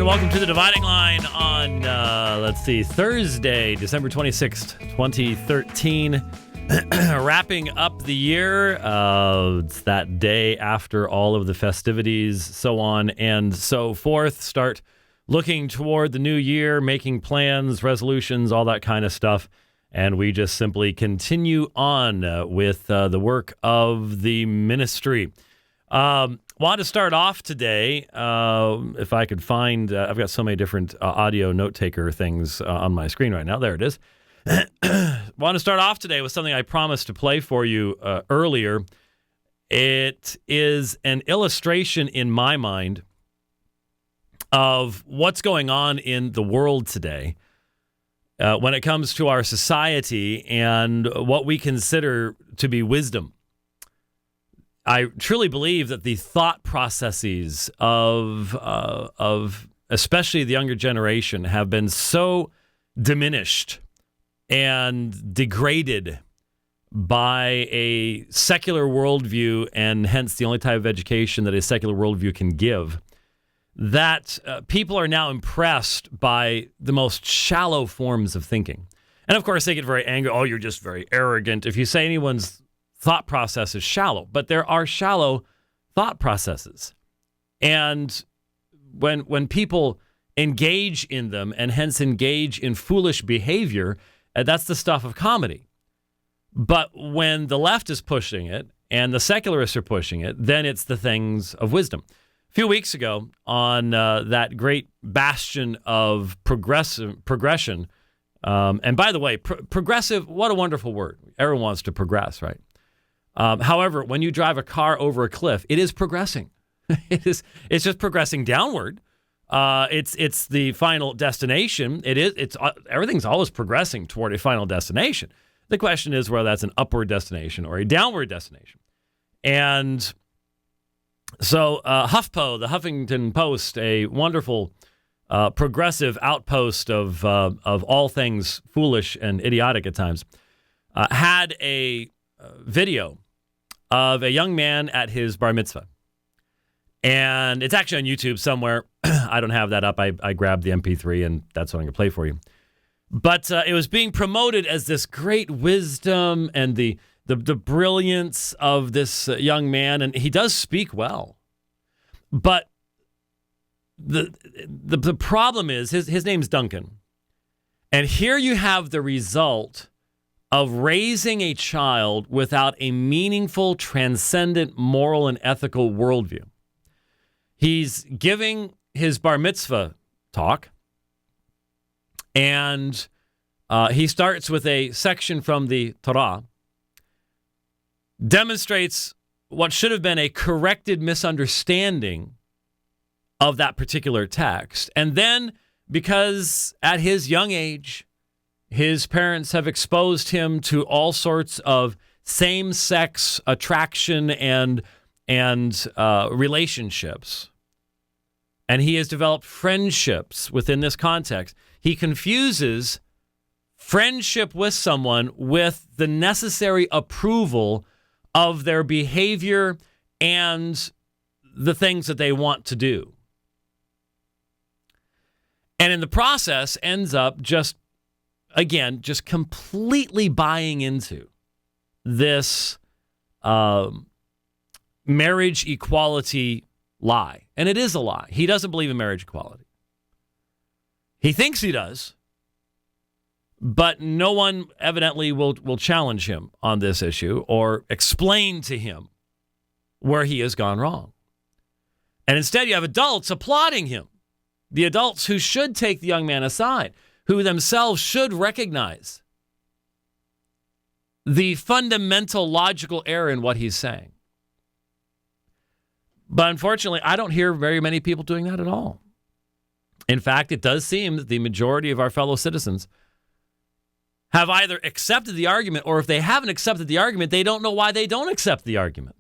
welcome to the Dividing Line on, Thursday, December 26th, 2013. Wrapping up the year. It's that day after all of the festivities, so on and so forth. Start looking toward the new year, making plans, resolutions, all that kind of stuff. And we just simply continue on with the work of the ministry. Want to start off today, if I could find, I've got so many different audio note taker things on my screen right now. There it is. Want to start off today with something I promised to play for you earlier. It is an illustration in my mind of what's going on in the world today when it comes to our society and what we consider to be wisdom. I truly believe that the thought processes of especially the younger generation have been so diminished and degraded by a secular worldview, and hence the only type of education that a secular worldview can give, that people are now impressed by the most shallow forms of thinking. And of course, they get very angry. Oh, you're just very arrogant if you say anyone's thought process is shallow. But there are shallow thought processes. And when people engage in them and hence engage in foolish behavior, that's the stuff of comedy. But when the left is pushing it and the secularists are pushing it, then it's the things of wisdom. A few weeks ago, on that great bastion of progression, and by the way, progressive, what a wonderful word. Everyone wants to progress, right? However, when you drive a car over a cliff, it is progressing. It's just progressing downward. It's the final destination. Everything's always progressing toward a final destination. The question is whether that's an upward destination or a downward destination. And so HuffPo, the Huffington Post, a wonderful progressive outpost of all things foolish and idiotic at times, had a video of a young man at his bar mitzvah. And it's actually on YouTube somewhere. I don't have that up. I grabbed the MP3, and that's what I'm going to play for you. But it was being promoted as this great wisdom and the brilliance of this young man. And he does speak well. But the problem is, his name's Duncan. And here you have the result of raising a child without a meaningful, transcendent, moral, and ethical worldview. He's giving his bar mitzvah talk, and he starts with a section from the Torah, demonstrates what should have been a corrected misunderstanding of that particular text, and then, because at his young age, his parents have exposed him to all sorts of same-sex attraction and relationships. And he has developed friendships within this context. He confuses friendship with someone with the necessary approval of their behavior and the things that they want to do. And in the process ends up just completely buying into this marriage equality lie. And it is a lie. He doesn't believe in marriage equality. He thinks he does, but no one evidently will challenge him on this issue or explain to him where he has gone wrong. And instead you have adults applauding him, the adults who should take the young man aside, who themselves should recognize the fundamental logical error in what he's saying. But unfortunately, I don't hear very many people doing that at all. In fact, it does seem that the majority of our fellow citizens have either accepted the argument, or if they haven't accepted the argument, they don't know why they don't accept the argument.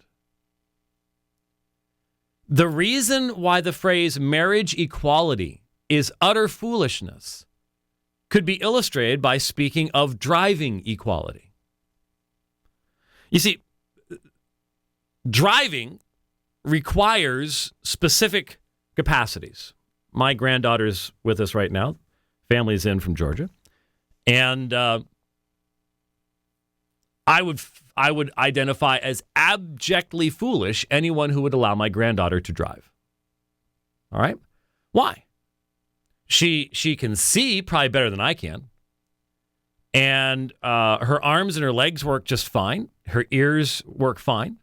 The reason why the phrase marriage equality is utter foolishness could be illustrated by speaking of driving equality. You see, driving requires specific capacities. my granddaughter's with us right now. Family's in from Georgia. And I would identify as abjectly foolish anyone who would allow my granddaughter to drive. All right? Why? She can see probably better than I can. And her arms and her legs work just fine. Her ears work fine.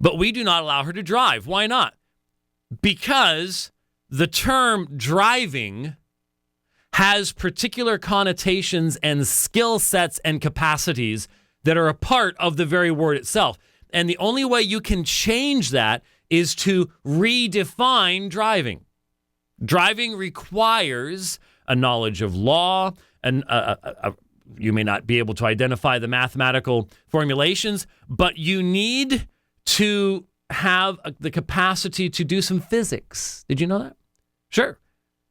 But we do not allow her to drive. Why not? Because the term driving has particular connotations and skill sets and capacities that are a part of the very word itself. And the only way you can change that is to redefine driving. Driving requires a knowledge of law, and you may not be able to identify the mathematical formulations, but you need to have the capacity to do some physics. Did you know that? Sure.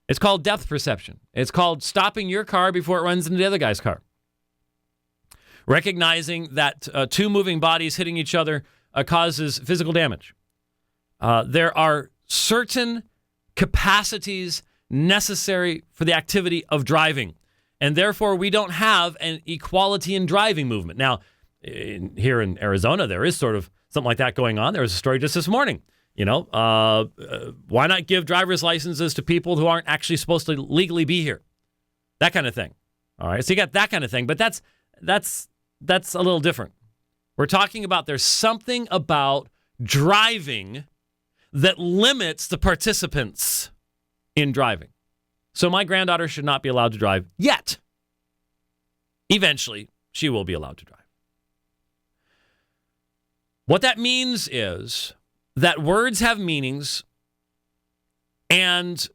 It's called depth perception. It's called stopping your car before it runs into the other guy's car. Recognizing that two moving bodies hitting each other causes physical damage. There are certain capacities necessary for the activity of driving, and therefore we don't have an equality in driving movement. Now, here in Arizona, there is sort of something like that going on. There was a story just this morning. You know, why not give driver's licenses to people who aren't actually supposed to legally be here? That kind of thing. All right, so you got that kind of thing, but that's a little different. We're talking about there's something about driving that limits the participants in driving. So my granddaughter should not be allowed to drive yet. Eventually, she will be allowed to drive. What that means is that words have meanings, and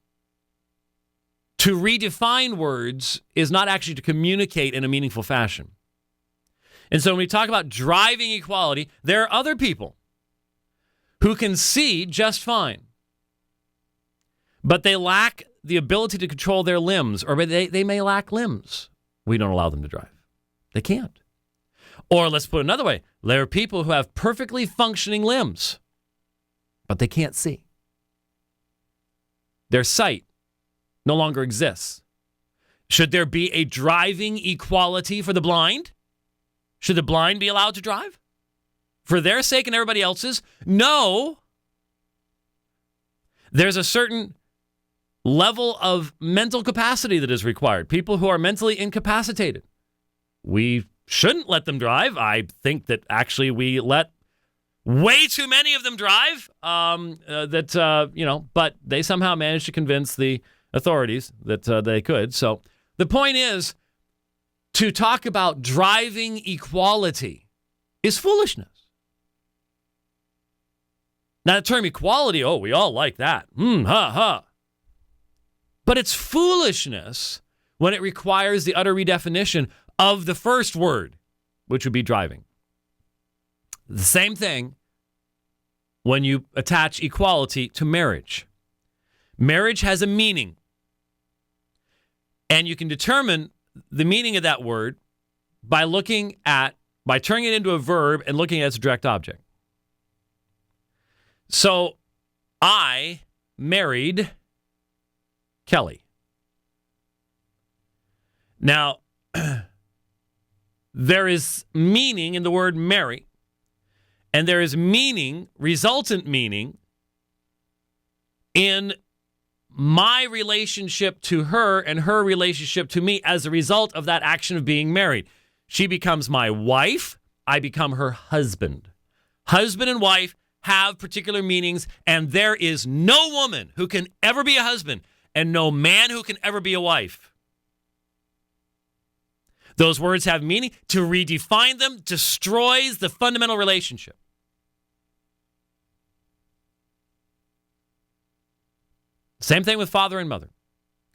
to redefine words is not actually to communicate in a meaningful fashion. And so when we talk about driving equality, there are other people who can see just fine, but they lack the ability to control their limbs, or they may lack limbs. We don't allow them to drive. They can't. Or let's put it another way. There are people who have perfectly functioning limbs, but they can't see. Their sight no longer exists. Should there be a driving equality for the blind? Should the blind be allowed to drive? For their sake and everybody else's? No. There's a certain level of mental capacity that is required. People who are mentally incapacitated. We shouldn't let them drive. I think that actually we let way too many of them drive. But they somehow managed to convince the authorities that they could. So the point is, to talk about driving equality is foolishness. Now, the term equality, we all like that. But it's foolishness when it requires the utter redefinition of the first word, which would be driving. The same thing when you attach equality to marriage. Marriage has a meaning, and you can determine the meaning of that word by turning it into a verb and looking at its direct object. So, I married Kelly. Now, there is meaning in the word marry, and there is meaning, resultant meaning, in my relationship to her and her relationship to me as a result of that action of being married. She becomes my wife. I become her husband. Husband and wife have particular meanings, and there is no woman who can ever be a husband and no man who can ever be a wife. Those words have meaning. To redefine them destroys the fundamental relationship. Same thing with father and mother,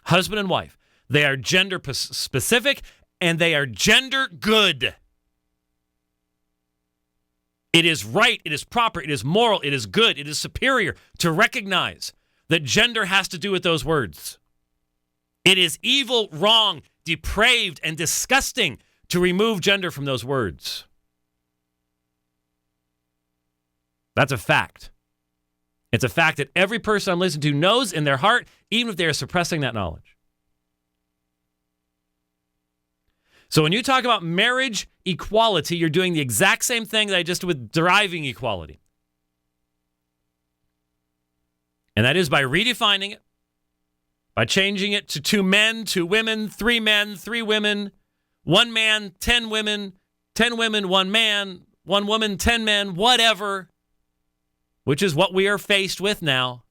husband and wife. They are gender specific, and they are gender good. It is right, it is proper, it is moral, it is good, it is superior to recognize that gender has to do with those words. It is evil, wrong, depraved, and disgusting to remove gender from those words. That's a fact. It's a fact that every person I'm listening to knows in their heart, even if they are suppressing that knowledge. So when you talk about marriage equality, you're doing the exact same thing that I just did with driving equality. And that is by redefining it, by changing it to 2 men, 2 women, 3 men, 3 women, 1 man, 10 women, 10 women, 1 man, 1 woman, 10 men, whatever, which is what we are faced with now.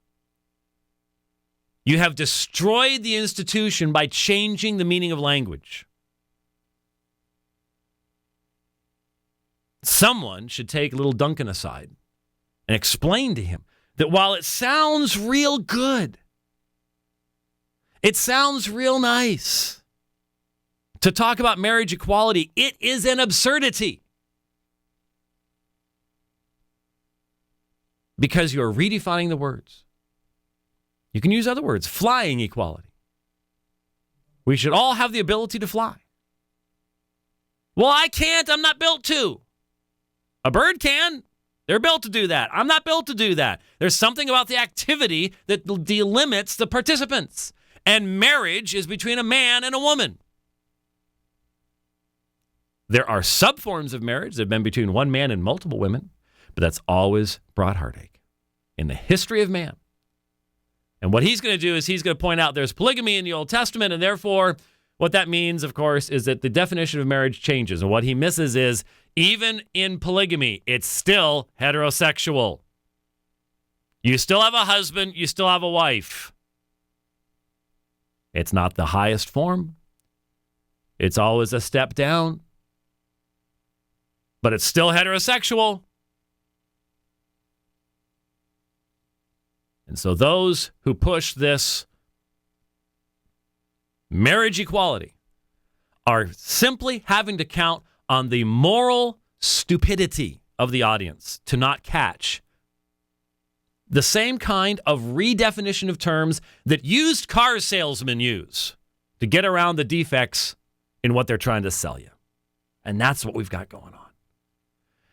You have destroyed the institution by changing the meaning of language. Someone should take little Duncan aside and explain to him that while it sounds real good, it sounds real nice to talk about marriage equality, it is an absurdity. Because you're redefining the words. You can use other words, flying equality. We should all have the ability to fly. Well, I can't, I'm not built to. A bird can. They're built to do that. I'm not built to do that. There's something about the activity that delimits the participants. And marriage is between a man and a woman. There are subforms of marriage that have been between one man and multiple women, but that's always brought heartache in the history of man. And what he's going to do is he's going to point out there's polygamy in the Old Testament, and therefore what that means, of course, is that the definition of marriage changes. And what he misses is even in polygamy, it's still heterosexual. You still have a husband, you still have a wife. It's not the highest form. It's always a step down. But it's still heterosexual. And so those who push this marriage equality are simply having to count on the moral stupidity of the audience to not catch the same kind of redefinition of terms that used car salesmen use to get around the defects in what they're trying to sell you. And that's what we've got going on.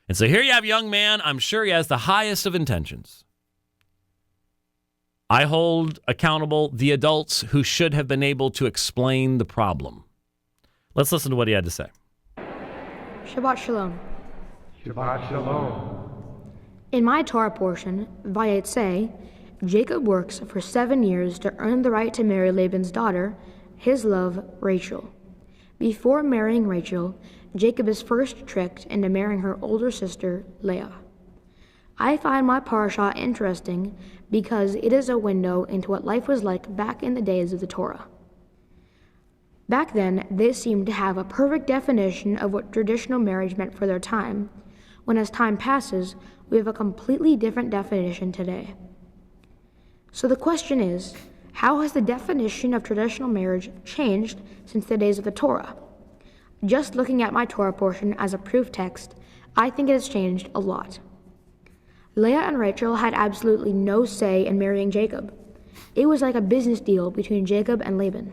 And so here you have a young man, I'm sure he has the highest of intentions. I hold accountable the adults who should have been able to explain the problem. Let's listen to what he had to say. Shabbat Shalom. Shabbat Shalom. In my Torah portion, Vayetze, Jacob works for 7 years to earn the right to marry Laban's daughter, his love, Rachel. Before marrying Rachel, Jacob is first tricked into marrying her older sister, Leah. I find my parasha interesting because it is a window into what life was like back in the days of the Torah. Back then, they seemed to have a perfect definition of what traditional marriage meant for their time, when as time passes, we have a completely different definition today. So the question is, how has the definition of traditional marriage changed since the days of the Torah? Just looking at my Torah portion as a proof text, I think it has changed a lot. Leah and Rachel had absolutely no say in marrying Jacob. It was like a business deal between Jacob and Laban.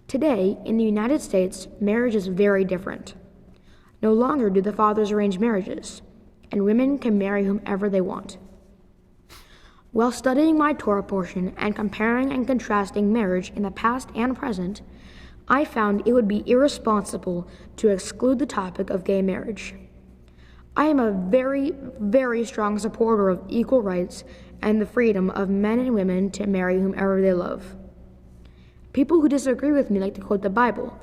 Today, in the United States, marriage is very different. No longer do the fathers arrange marriages, and women can marry whomever they want. While studying my Torah portion and comparing and contrasting marriage in the past and present, I found it would be irresponsible to exclude the topic of gay marriage. I am a very, very strong supporter of equal rights and the freedom of men and women to marry whomever they love. People who disagree with me like to quote the Bible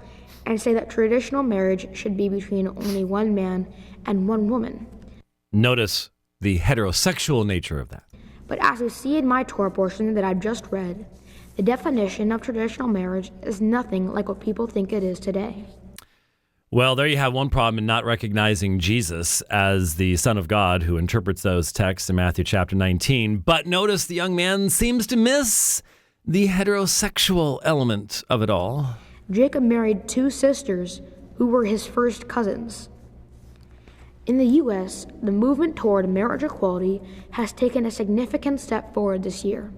and say that traditional marriage should be between only one man and one woman. Notice the heterosexual nature of that. But as we see in my Torah portion that I've just read, the definition of traditional marriage is nothing like what people think it is today. Well, there you have one problem in not recognizing Jesus as the Son of God who interprets those texts in Matthew chapter 19. But notice the young man seems to miss the heterosexual element of it all. Jacob married 2 sisters who were his first cousins. In the U.S., the movement toward marriage equality has taken a significant step forward this year.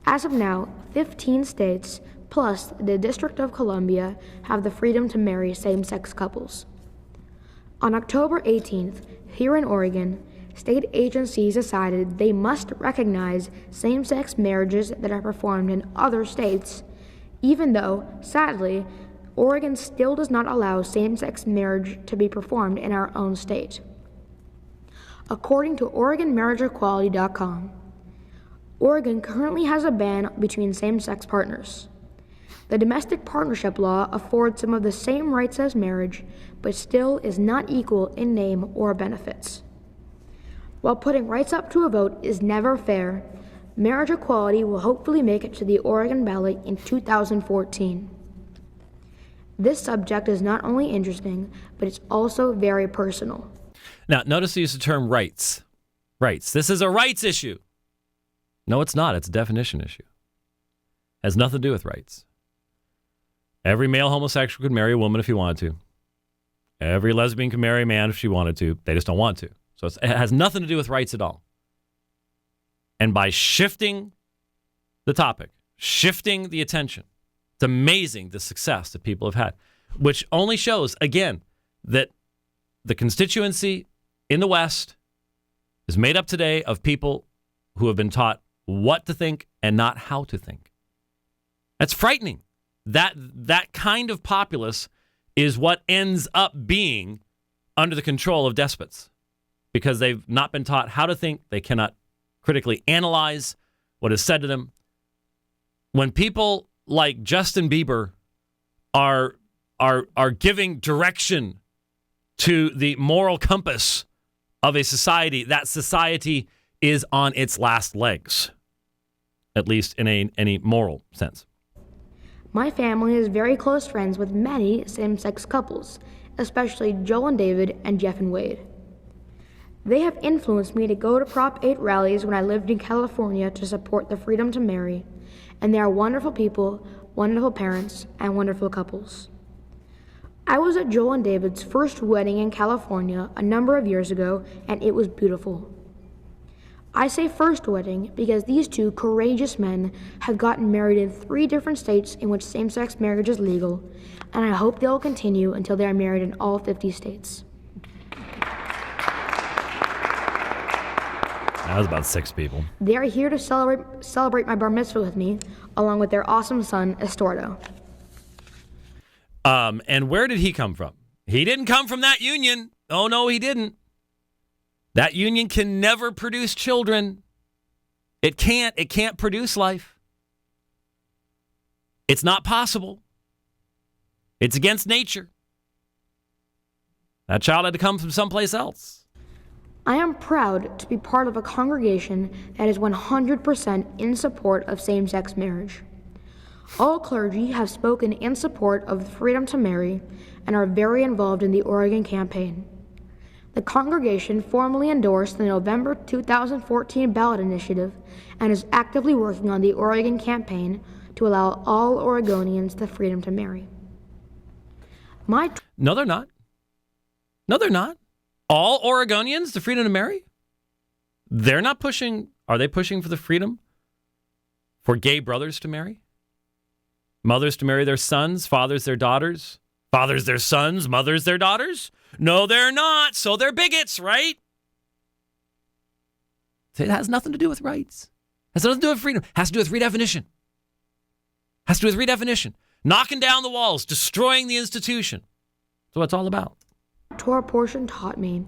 As of now, 15 states plus the District of Columbia have the freedom to marry same-sex couples. On October 18th, here in Oregon, state agencies decided they must recognize same-sex marriages that are performed in other states, even though, sadly, Oregon still does not allow same-sex marriage to be performed in our own state. According to OregonMarriageEquality.com, Oregon currently has a ban between same-sex partners. The domestic partnership law affords some of the same rights as marriage, but still is not equal in name or benefits. While putting rights up to a vote is never fair, marriage equality will hopefully make it to the Oregon ballot in 2014. This subject is not only interesting, but it's also very personal. Now, notice the use of the term rights. Rights. This is a rights issue. No, it's not. It's a definition issue. Has nothing to do with rights. Every male homosexual could marry a woman if he wanted to. Every lesbian can marry a man if she wanted to. They just don't want to. So it has nothing to do with rights at all. And by shifting the topic, shifting the attention, it's amazing the success that people have had, which only shows, again, that the constituency in the West is made up today of people who have been taught what to think and not how to think. That's frightening. That kind of populace is what ends up being under the control of despots because they've not been taught how to think. They cannot critically analyze what is said to them. When people like Justin Bieber are giving direction to the moral compass of a society, that society is on its last legs, at least in any moral sense. My family is very close friends with many same-sex couples, especially Joel and David and Jeff and Wade. They have influenced me to go to Prop 8 rallies when I lived in California to support the freedom to marry, and they are wonderful people, wonderful parents, and wonderful couples. I was at Joel and David's first wedding in California a number of years ago, and it was beautiful. I say first wedding because these two courageous men have gotten married in 3 different states in which same-sex marriage is legal, and I hope they will continue until they are married in all 50 states. That was about 6 people. They are here to celebrate my bar mitzvah with me, along with their awesome son, Estordo. And where did he come from? He didn't come from that union. Oh, no, he didn't. That union can never produce children. It can't. It can't produce life. It's not possible. It's against nature. That child had to come from someplace else. I am proud to be part of a congregation that is 100% in support of same-sex marriage. All clergy have spoken in support of the freedom to marry and are very involved in the Oregon campaign. The congregation formally endorsed the November 2014 ballot initiative and is actively working on the Oregon campaign to allow all Oregonians the freedom to marry. No, they're not. No, they're not. All Oregonians the freedom to marry? They're not pushing. Are they pushing for the freedom for gay brothers to marry? Mothers to marry their sons, fathers their daughters, fathers their sons, mothers their daughters? No, they're not. So they're bigots, right? It has nothing to do with rights. It has nothing to do with freedom. It has to do with redefinition. It has to do with redefinition. Knocking down the walls, destroying the institution. That's what it's all about. Torah portion taught me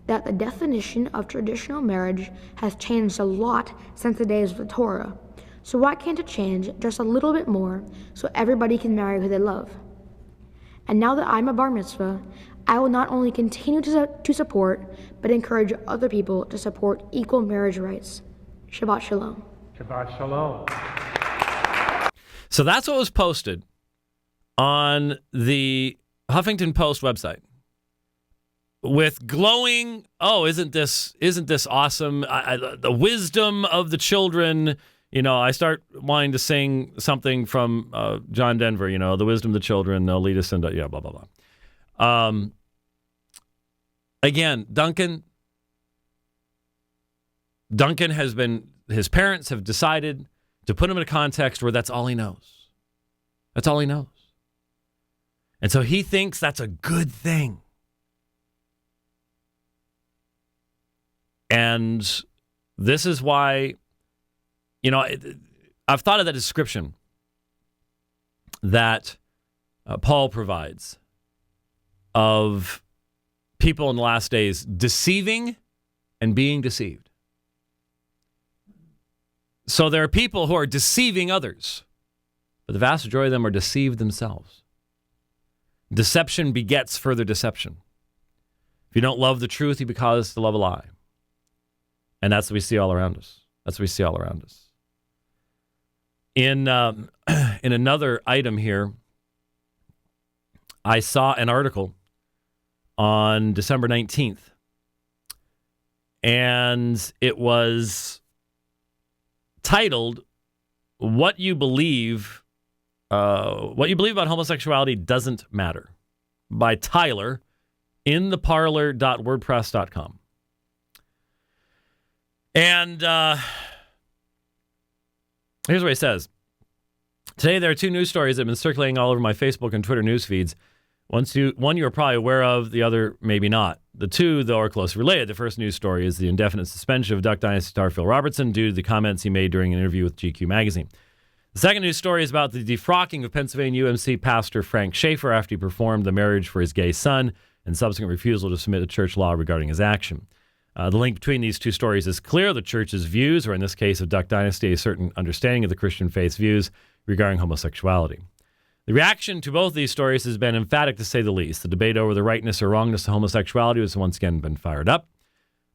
that the definition of traditional marriage has changed a lot since the days of the Torah. So why can't it change just a little bit more so everybody can marry who they love? And now that I'm a bar mitzvah, I will not only continue to support, but encourage other people to support equal marriage rights. Shabbat Shalom. Shabbat Shalom. So that's what was posted on the Huffington Post website with glowing, oh, isn't this awesome? The wisdom of the children. You know, I start wanting to sing something from John Denver, you know, the wisdom of the children, they'll lead us into, yeah, blah, blah, blah. Again, Duncan has been, his parents have decided to put him in a context where that's all he knows. That's all he knows. And so he thinks that's a good thing. And this is why, I've thought of that description that Paul provides of people in the last days deceiving and being deceived. So there are people who are deceiving others, but the vast majority of them are deceived themselves. Deception begets further deception. If you don't love the truth, you cause to love a lie. And that's what we see all around us. In another item here, I saw an article on December 19th, and it was titled, What You Believe About Homosexuality Doesn't Matter, by Tyler in theparlor.wordpress.com. And here's what he says. Today, there are two news stories that have been circulating all over my Facebook and Twitter news feeds. One you are probably aware of, the other maybe not. The two, though, are closely related. The first news story is the indefinite suspension of Duck Dynasty star Phil Robertson due to the comments he made during an interview with GQ magazine. The second news story is about the defrocking of Pennsylvania UMC pastor Frank Schaefer after he performed the marriage for his gay son and subsequent refusal to submit to church law regarding his action. The link between these two stories is clear. The church's views, or in this case of Duck Dynasty, a certain understanding of the Christian faith's views regarding homosexuality. The reaction to both these stories has been emphatic, to say the least. The debate over the rightness or wrongness of homosexuality has once again been fired up.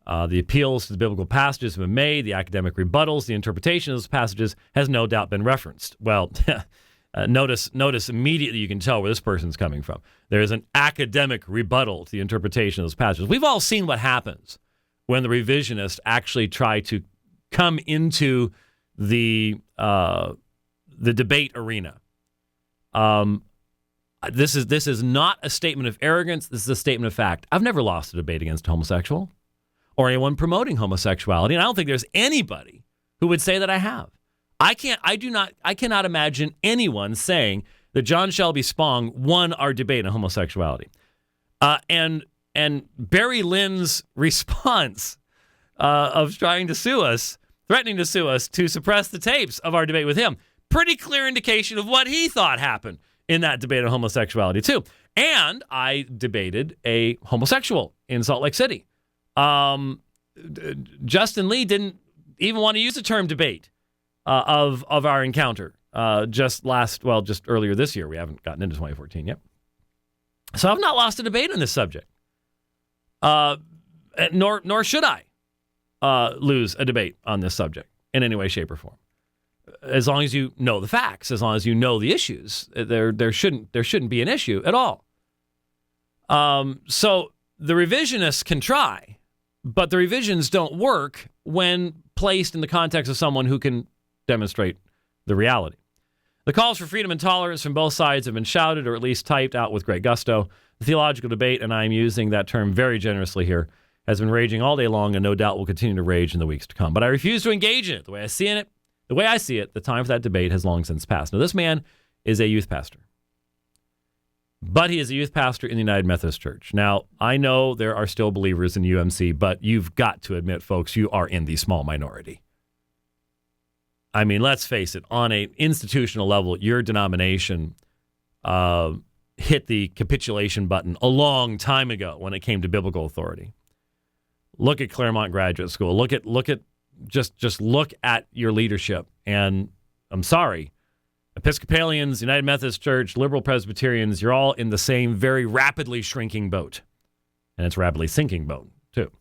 The appeals to the biblical passages have been made. The academic rebuttals, the interpretation of those passages has no doubt been referenced. Well, notice immediately you can tell where this person's coming from. There is an academic rebuttal to the interpretation of those passages. We've all seen what happens when the revisionists actually try to come into the debate arena. This is not a statement of arrogance. This is a statement of fact. I've never lost a debate against a homosexual or anyone promoting homosexuality, and I don't think there's anybody who would say that I have. I cannot imagine anyone saying that John Shelby Spong won our debate on homosexuality. And Barry Lynn's response of trying to sue us, threatening to sue us to suppress the tapes of our debate with him, pretty clear indication of what he thought happened in that debate on homosexuality, too. And I debated a homosexual in Salt Lake City. Justin Lee didn't even want to use the term debate of our encounter just earlier this year. We haven't gotten into 2014 yet. So I've not lost a debate on this subject. Nor should I lose a debate on this subject in any way, shape, or form. As long as you know the facts, as long as you know the issues, there shouldn't be an issue at all. So the revisionists can try, but the revisions don't work when placed in the context of someone who can demonstrate the reality. The calls for freedom and tolerance from both sides have been shouted, or at least typed out with great gusto. The theological debate, and I'm using that term very generously here, has been raging all day long and no doubt will continue to rage in the weeks to come. But I refuse to engage in it. The way I see it, the time for that debate has long since passed. Now, this man is a youth pastor, but he is a youth pastor in the United Methodist Church. Now, I know there are still believers in UMC, but you've got to admit, folks, you are in the small minority. I mean, let's face it, on an institutional level, your denomination hit the capitulation button a long time ago when it came to biblical authority. Look at Claremont Graduate School. Look at look at your leadership. And I'm sorry, Episcopalians, United Methodist Church, liberal Presbyterians, you're all in the same very rapidly shrinking boat. And it's rapidly sinking boat, too.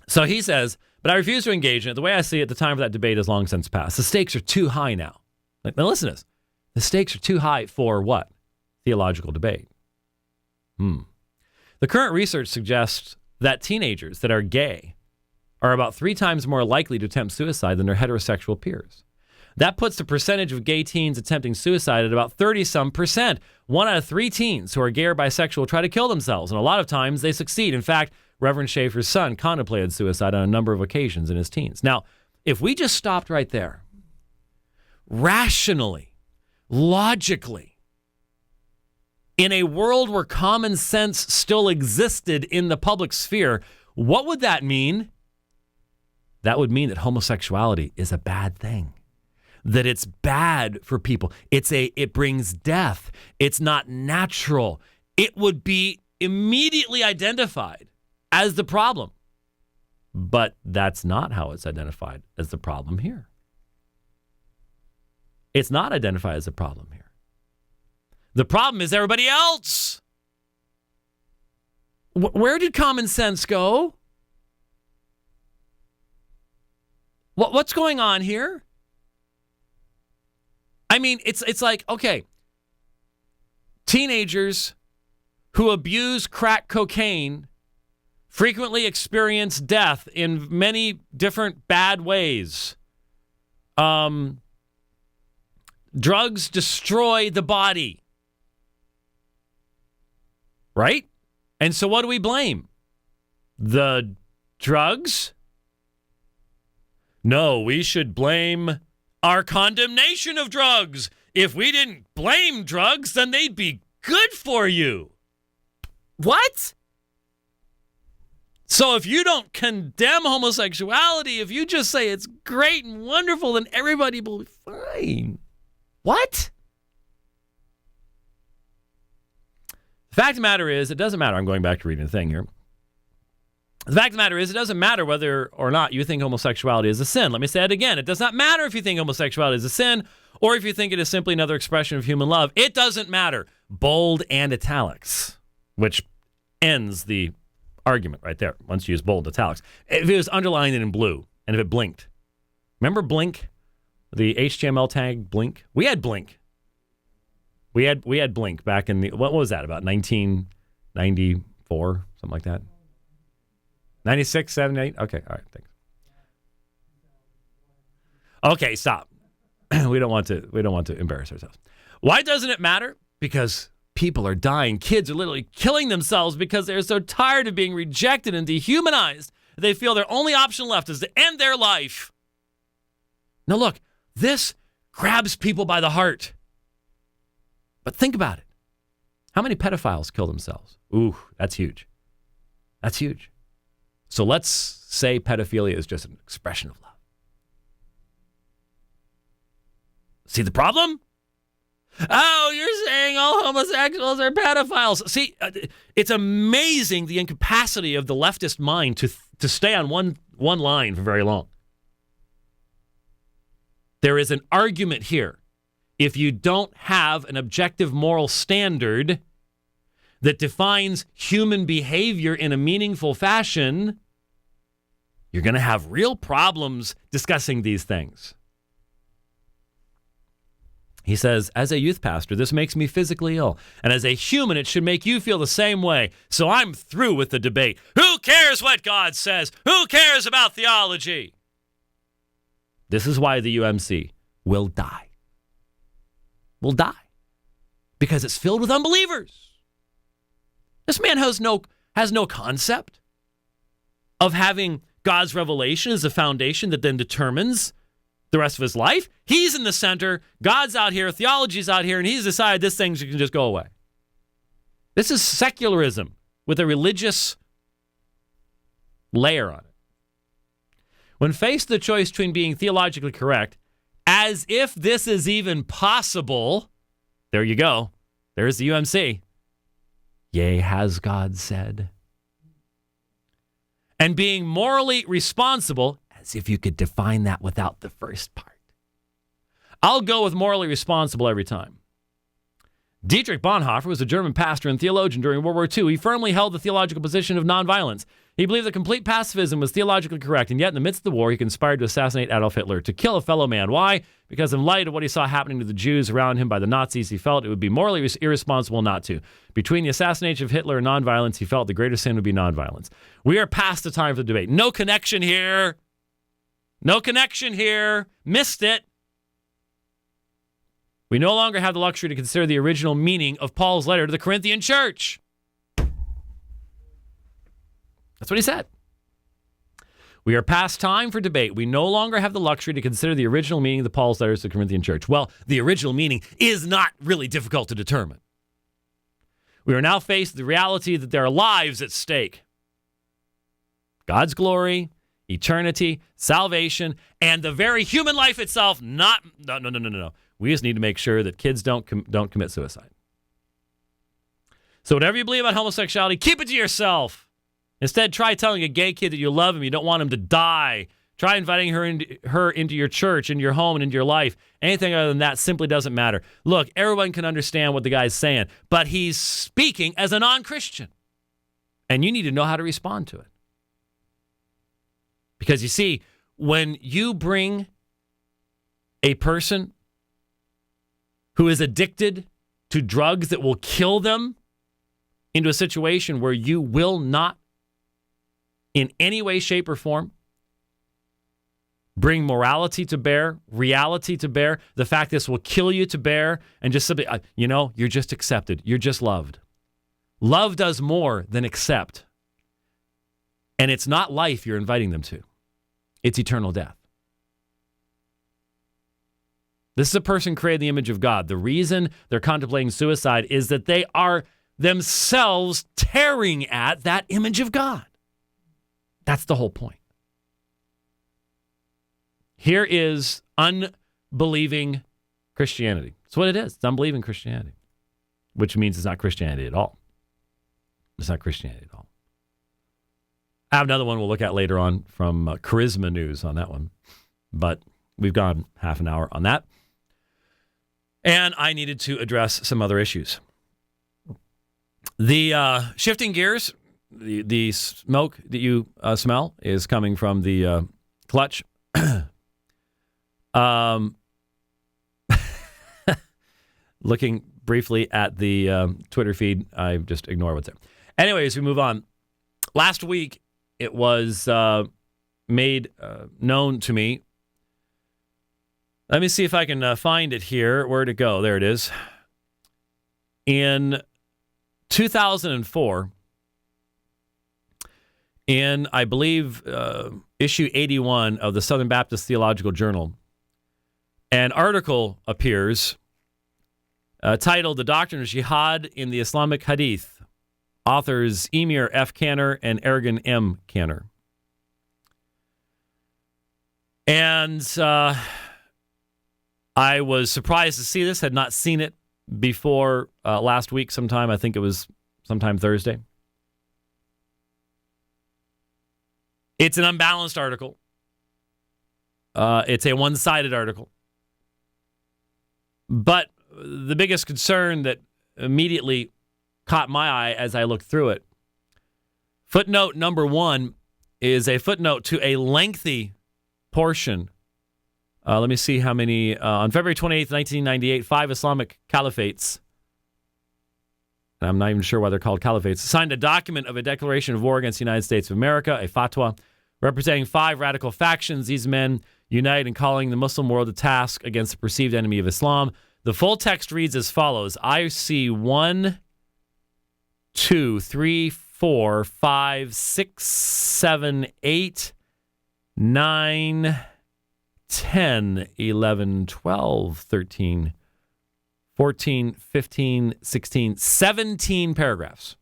So he says, but I refuse to engage in it. The way I see it, the time for that debate has long since passed. The stakes are too high now. Now listen to this. The stakes are too high for what? Theological debate. The current research suggests that teenagers that are gay are about 3 times more likely to attempt suicide than their heterosexual peers. That puts the percentage of gay teens attempting suicide at about 30-some%. 1 out of 3 teens who are gay or bisexual try to kill themselves, and a lot of times they succeed. In fact, Reverend Schaefer's son contemplated suicide on a number of occasions in his teens. Now, if we just stopped right there, rationally, logically, In a world where common sense still existed in the public sphere, what would that mean? That would mean that homosexuality is a bad thing, that it's bad for people. It brings death. It's not natural. It would be immediately identified as the problem. But that's not how it's identified as the problem here. It's not identified as a problem here. The problem is everybody else. Where did common sense go? What's going on here? I mean, it's like, okay, teenagers who abuse crack cocaine frequently experience death in many different bad ways. Drugs destroy the body. Right? And so what do we blame? The drugs? No, we should blame our condemnation of drugs. If we didn't blame drugs, then they'd be good for you. What? So if you don't condemn homosexuality, if you just say it's great and wonderful, then everybody will be fine. What? The fact of the matter is, it doesn't matter. I'm going back to reading the thing here. The fact of the matter is, it doesn't matter whether or not you think homosexuality is a sin. Let me say it again. It does not matter if you think homosexuality is a sin or if you think it is simply another expression of human love. It doesn't matter. Bold and italics, which ends the argument right there once you use bold italics. If it was underlined in blue and if it blinked. Remember Blink? The HTML tag Blink? We had Blink. We had Blink back in the, what was that, about 1994, something like that? 96, 7, 8? Okay, all right, thanks. Okay, stop. We don't want to embarrass ourselves. Why doesn't it matter? Because people are dying. Kids are literally killing themselves because they're so tired of being rejected and dehumanized. They feel their only option left is to end their life. Now look, this grabs people by the heart. But think about it. How many pedophiles kill themselves? Ooh, that's huge. That's huge. So let's say pedophilia is just an expression of love. See the problem? Oh, you're saying all homosexuals are pedophiles. See, it's amazing the incapacity of the leftist mind to stay on one line for very long. There is an argument here. If you don't have an objective moral standard that defines human behavior in a meaningful fashion, you're going to have real problems discussing these things. He says, as a youth pastor, this makes me physically ill. And as a human, it should make you feel the same way. So I'm through with the debate. Who cares what God says? Who cares about theology? This is why the UMC will die. Will die. Because it's filled with unbelievers. This man has no concept of having God's revelation as a foundation that then determines the rest of his life. He's in the center. God's out here. Theology's out here. And he's decided this thing can just go away. This is secularism with a religious layer on it. When faced with the choice between being theologically correct, as if this is even possible, there you go. There's the UMC. Yea, has God said. And being morally responsible, as if you could define that without the first part. I'll go with morally responsible every time. Dietrich Bonhoeffer was a German pastor and theologian during World War II. He firmly held the theological position of nonviolence. He believed that complete pacifism was theologically correct, and yet in the midst of the war, he conspired to assassinate Adolf Hitler, to kill a fellow man. Why? Because in light of what he saw happening to the Jews around him by the Nazis, he felt it would be morally irresponsible not to. Between the assassination of Hitler and nonviolence, he felt the greater sin would be nonviolence. We are past the time for the debate. No connection here. No connection here. Missed it. We no longer have the luxury to consider the original meaning of Paul's letter to the Corinthian church. That's what he said. We are past time for debate. We no longer have the luxury to consider the original meaning of the Paul's letters to the Corinthian church. Well, the original meaning is not really difficult to determine. We are now faced with the reality that there are lives at stake. God's glory, eternity, salvation, and the very human life itself. No. We just need to make sure that kids don't commit suicide. So whatever you believe about homosexuality, keep it to yourself. Instead, try telling a gay kid that you love him, you don't want him to die. Try inviting her into your church, into your home, and into your life. Anything other than that simply doesn't matter. Look, everyone can understand what the guy's saying, but he's speaking as a non-Christian. And you need to know how to respond to it. Because you see, when you bring a person who is addicted to drugs that will kill them into a situation where you will not, in any way, shape, or form, bring morality to bear, reality to bear, the fact this will kill you to bear, and just simply, you're just accepted. You're just loved. Love does more than accept. And it's not life you're inviting them to. It's eternal death. This is a person created in the image of God. The reason they're contemplating suicide is that they are themselves tearing at that image of God. That's the whole point. Here is unbelieving Christianity. That's what it is. It's unbelieving Christianity, which means it's not Christianity at all. It's not Christianity at all. I have another one we'll look at later on from Charisma News on that one, but we've gone half an hour on that. And I needed to address some other issues. The shifting gears, the smoke that you smell is coming from the clutch. Looking briefly at the Twitter feed, I just ignore what's there. Anyways, we move on. Last week, it was made known to me. Let me see if I can find it here. Where'd it go? There it is. In 2004, in, I believe, issue 81 of the Southern Baptist Theological Journal, an article appears titled The Doctrine of Jihad in the Islamic Hadith, authors Emir F. Caner and Ergun M. Caner. And I was surprised to see this, had not seen it before last week sometime. I think it was sometime Thursday. It's an unbalanced article. It's a one-sided article. But the biggest concern that immediately caught my eye as I looked through it, footnote number 1 is a footnote to a lengthy portion. Let me see how many. On February 28th, 1998, 5 Islamic caliphates, and I'm not even sure why they're called caliphates, signed a document of a declaration of war against the United States of America, a fatwa, representing 5 radical factions. These men unite in calling the Muslim world to task against the perceived enemy of Islam. The full text reads as follows. I see 1, 2, 3, 4, 5, 6, 7, 8, 9, 10, 11, 12, 13, 14, 15, 16, 17 paragraphs.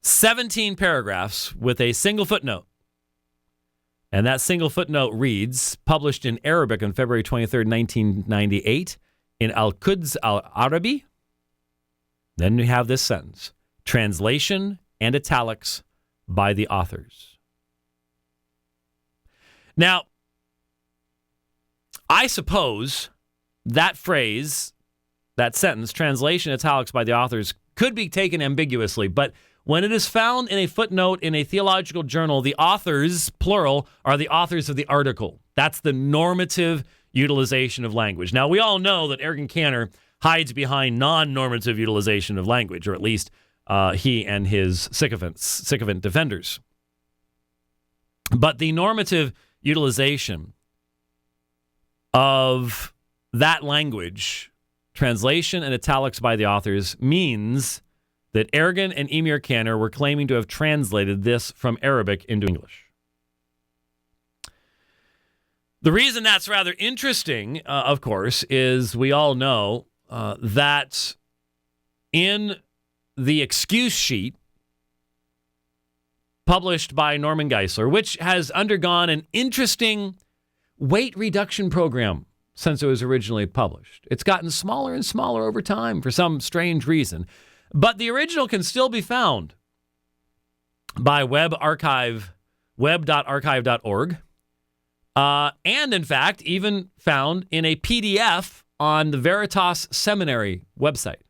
17 paragraphs with a single footnote. And that single footnote reads, published in Arabic on February 23rd, 1998, in Al-Quds Al-Arabi. Then we have this sentence, translation and italics by the authors. Now, I suppose that phrase, that sentence, translation italics by the authors, could be taken ambiguously, but when it is found in a footnote in a theological journal, the authors, plural, are the authors of the article. That's the normative utilization of language. Now, we all know that Ergun Caner hides behind non-normative utilization of language, or at least he and his sycophant defenders. But the normative utilization of that language, translation and italics by the authors, means that Ergun and Emir Caner were claiming to have translated this from Arabic into English. The reason that's rather interesting, of course, is we all know that in the excuse sheet published by Norman Geisler, which has undergone an interesting weight reduction program since it was originally published. It's gotten smaller and smaller over time for some strange reason. But the original can still be found by web.archive.org. And, in fact, even found in a PDF on the Veritas Seminary website.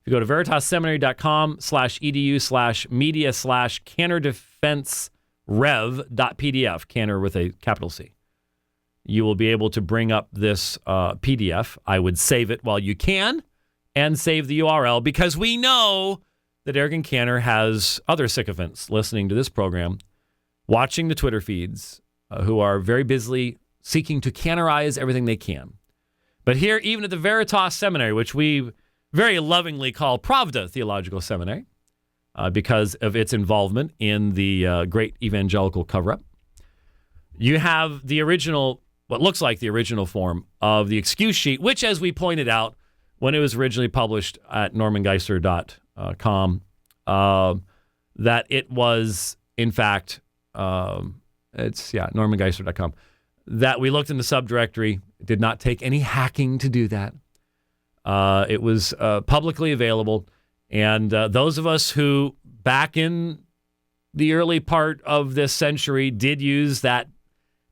If you go to veritasseminary.com/edu/CanerDefenseRev.pdf, Caner with a capital C, you will be able to bring up this PDF. I would save it while you can and save the URL, because we know that Ergun Caner has other sycophants listening to this program, watching the Twitter feeds, who are very busily seeking to canerize everything they can. But here, even at the Veritas Seminary, which we very lovingly call Pravda Theological Seminary, because of its involvement in the great evangelical cover-up, you have the original, what looks like the original form of the excuse sheet, which, as we pointed out when it was originally published at normangeisler.com, that it was, in fact, normangeisler.com, that we looked in the subdirectory, did not take any hacking to do that. It was publicly available, and those of us who, back in the early part of this century, did use that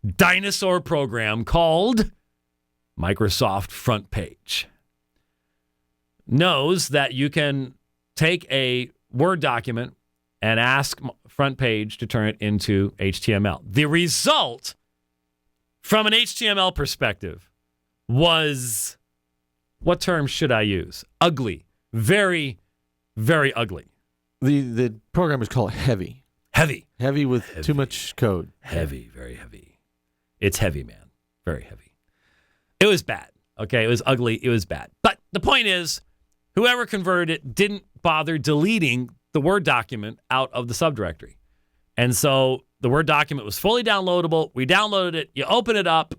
dinosaur program called Microsoft Front Page, knows that you can take a Word document and ask Front Page to turn it into HTML. The result, from an HTML perspective, was, what term should I use? Ugly. Very, very ugly. The program is called Heavy. Heavy. Heavy with too much code. Heavy, very heavy. It's heavy, man. Very heavy. It was bad. Okay, it was ugly. It was bad. But the point is, whoever converted it didn't bother deleting the Word document out of the subdirectory. And so the Word document was fully downloadable. We downloaded it. You open it up,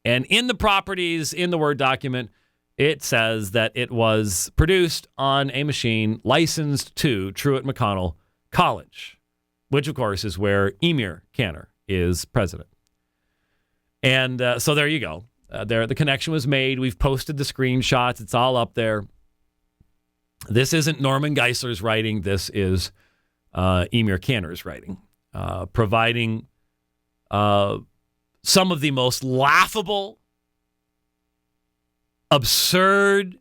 and in the properties in the Word document, it says that it was produced on a machine licensed to Truett-McConnell College, which, of course, is where Ergun Caner is president. And so there you go. There, the connection was made. We've posted the screenshots. It's all up there. This isn't Norman Geisler's writing. This is Ergun Caner's writing, providing some of the most laughable, absurd,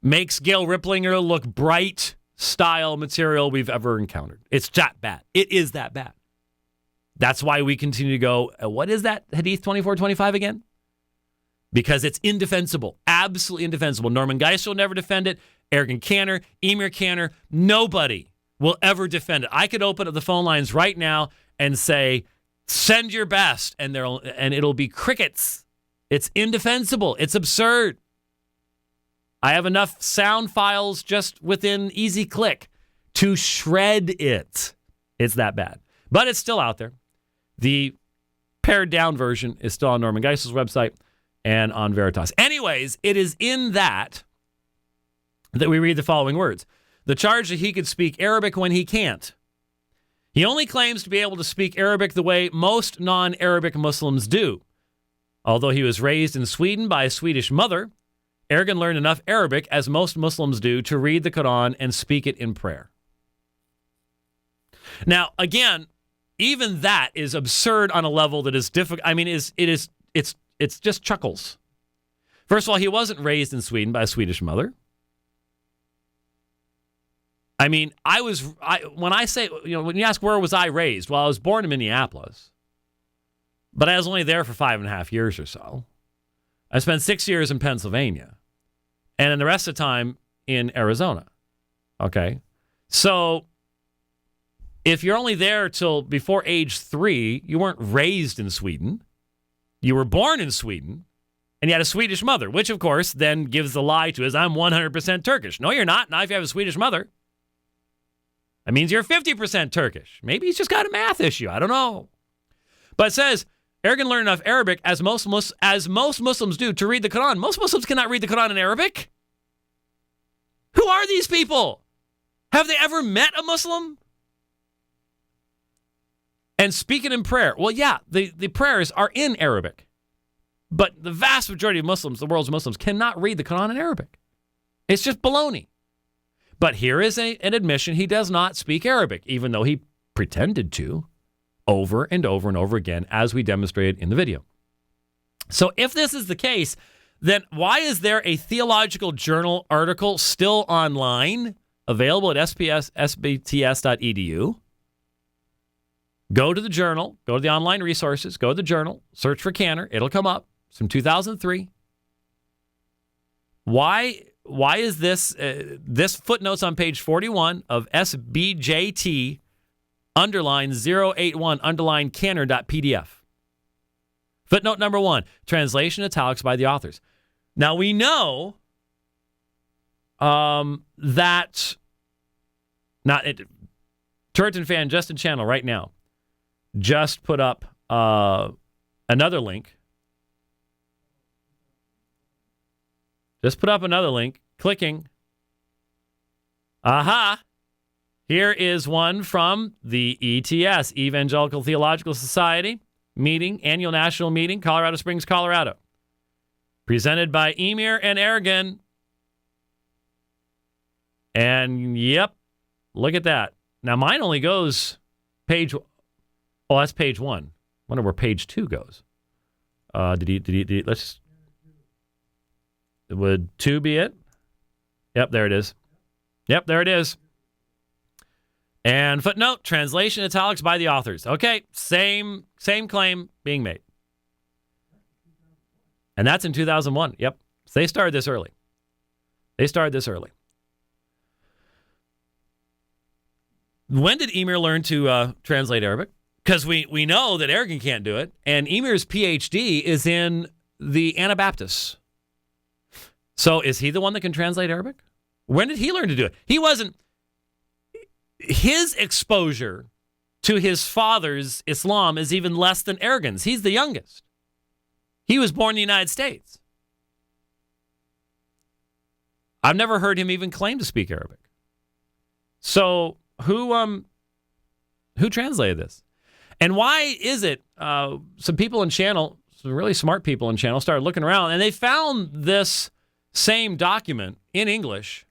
makes Gail Ripplinger look bright style material we've ever encountered. It's that bad. It is that bad. That's why we continue to go, what is that Hadith 2425 again? Because it's indefensible, absolutely indefensible. Norman Geisler will never defend it. Ergun Caner, Ergun Caner, nobody will ever defend it. I could open up the phone lines right now and say, send your best, and it'll be crickets. It's indefensible. It's absurd. I have enough sound files just within easy click to shred it. It's that bad. But it's still out there. The pared down version is still on Norman Geisler's website and on Veritas. Anyways, it is in that we read the following words. The charge that he could speak Arabic when he can't. He only claims to be able to speak Arabic the way most non-Arabic Muslims do. Although he was raised in Sweden by a Swedish mother, Ergun learned enough Arabic, as most Muslims do, to read the Quran and speak it in prayer. Now, again, even that is absurd on a level that is difficult. I mean, it's just chuckles. First of all, he wasn't raised in Sweden by a Swedish mother. I mean, when you ask where was I raised, well, I was born in Minneapolis, but I was only there for 5.5 years or so. I spent 6 years in Pennsylvania, and then the rest of the time in Arizona. Okay, so if you're only there till before age 3, you weren't raised in Sweden. You were born in Sweden, and you had a Swedish mother, which, of course, then gives the lie to us, I'm 100% Turkish. No, you're not. Not if you have a Swedish mother. That means you're 50% Turkish. Maybe he's just got a math issue. I don't know. But it says, Ergun learned enough Arabic, as most Muslims do, to read the Quran. Most Muslims cannot read the Quran in Arabic. Who are these people? Have they ever met a Muslim? And speaking in prayer. Well, yeah, the prayers are in Arabic. But the vast majority of Muslims, the world's Muslims, cannot read the Quran in Arabic. It's just baloney. But here is an admission: he does not speak Arabic, even though he pretended to over and over and over again, as we demonstrated in the video. So if this is the case, then why is there a Theological Journal article still online, available at sbts.edu? Go to the journal, go to the online resources, go to the journal, search for Caner. It'll come up. It's from 2003. Why is this footnotes on page 41 of SBJT underline 081 underline Caner.pdf? Footnote number 1, translation italics by the authors. Now we know that Turretin fan Justin Channel right now just put up another link. Just put up another link. Clicking. Aha! Here is one from the ETS, Evangelical Theological Society annual national meeting, Colorado Springs, Colorado. Presented by Emir and Ergun. And yep, look at that. Now mine only goes page. Oh, that's page 1. Wonder where page 2 goes. Did he let's. Would 2 be it? Yep, there it is. Yep, there it is. And footnote, translation italics by the authors. Okay, same claim being made. And that's in 2001. Yep. So they started this early. When did Emir learn to translate Arabic? Because we know that Ergun can't do it. And Emir's PhD is in the Anabaptists. So is he the one that can translate Arabic? When did he learn to do it? He wasn't. His exposure to his father's Islam is even less than Ergun's. He's the youngest. He was born in the United States. I've never heard him even claim to speak Arabic. So who translated this? And why is it some people in channel, some really smart people in channel, started looking around and they found this same document in English,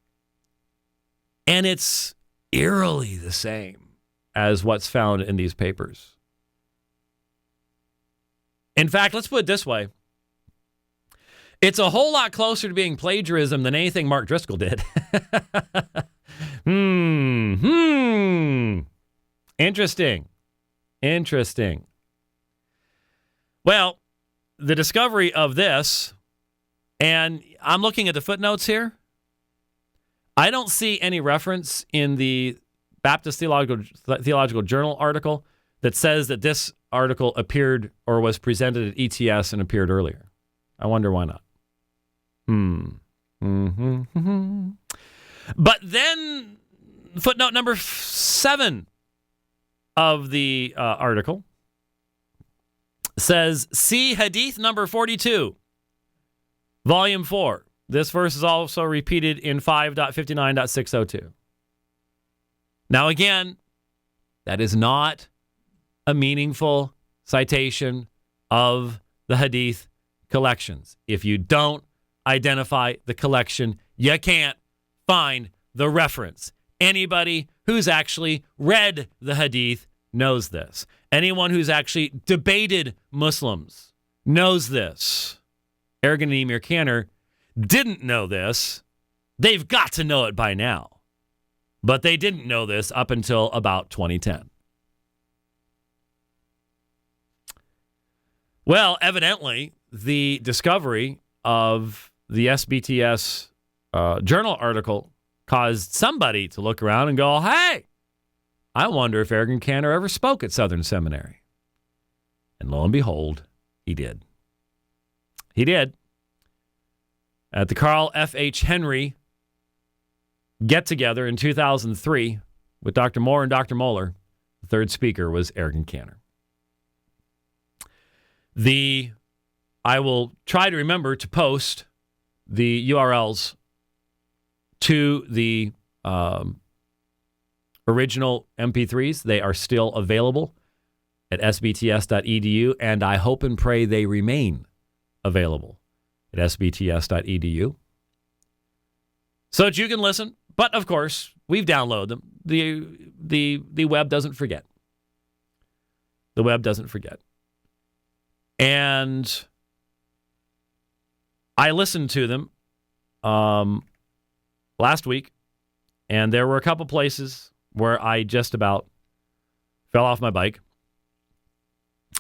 and it's eerily the same as what's found in these papers. In fact, let's put it this way. It's a whole lot closer to being plagiarism than anything Mark Driscoll did. Interesting. Well, the discovery of this, and I'm looking at the footnotes here. I don't see any reference in the Baptist Theological Journal article that says that this article appeared or was presented at ETS and appeared earlier. I wonder why not. But then footnote number 7 of the article says, see Hadith number 42, volume 4. This verse is also repeated in 5.59.602. Now again, that is not a meaningful citation of the Hadith collections. If you don't identify the collection, you can't find the reference. Anybody who's actually read the Hadith knows this. Anyone who's actually debated Muslims knows this. Ergun and Emir Caner didn't know this. They've got to know it by now. But they didn't know this up until about 2010. Well, evidently, the discovery of the SBTS journal article caused somebody to look around and go, hey, I wonder if Ergun Caner ever spoke at Southern Seminary. And lo and behold, he did. He did. At the Carl F.H. Henry get-together in 2003 with Dr. Moore and Dr. Moeller, the third speaker was Ergun Caner. I will try to remember to post the URLs to the original MP3s. They are still available at sbts.edu, and I hope and pray they remain available at sbts.edu so that you can listen. But, of course, we've downloaded them. The web doesn't forget. The web doesn't forget. And I listened to them last week, and there were a couple places where I just about fell off my bike.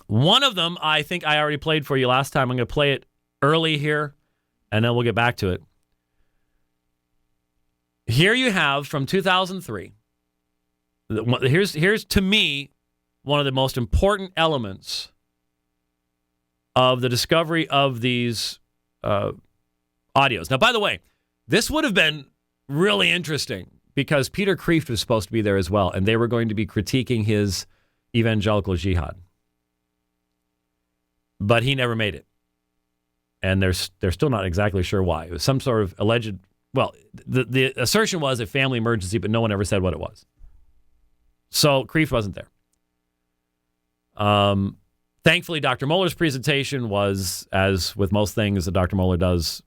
One of them, I think I already played for you last time. I'm going to play it early here, and then we'll get back to it. Here you have from 2003. Here's to me one of the most important elements of the discovery of these audios. Now, by the way, this would have been really interesting because Peter Kreeft was supposed to be there as well, and they were going to be critiquing his evangelical jihad. But he never made it. And they're still not exactly sure why. It was some sort of alleged, well, the assertion was a family emergency, but no one ever said what it was. So Kreeft wasn't there. Thankfully, Dr. Mohler's presentation was, as with most things that Dr. Mohler does,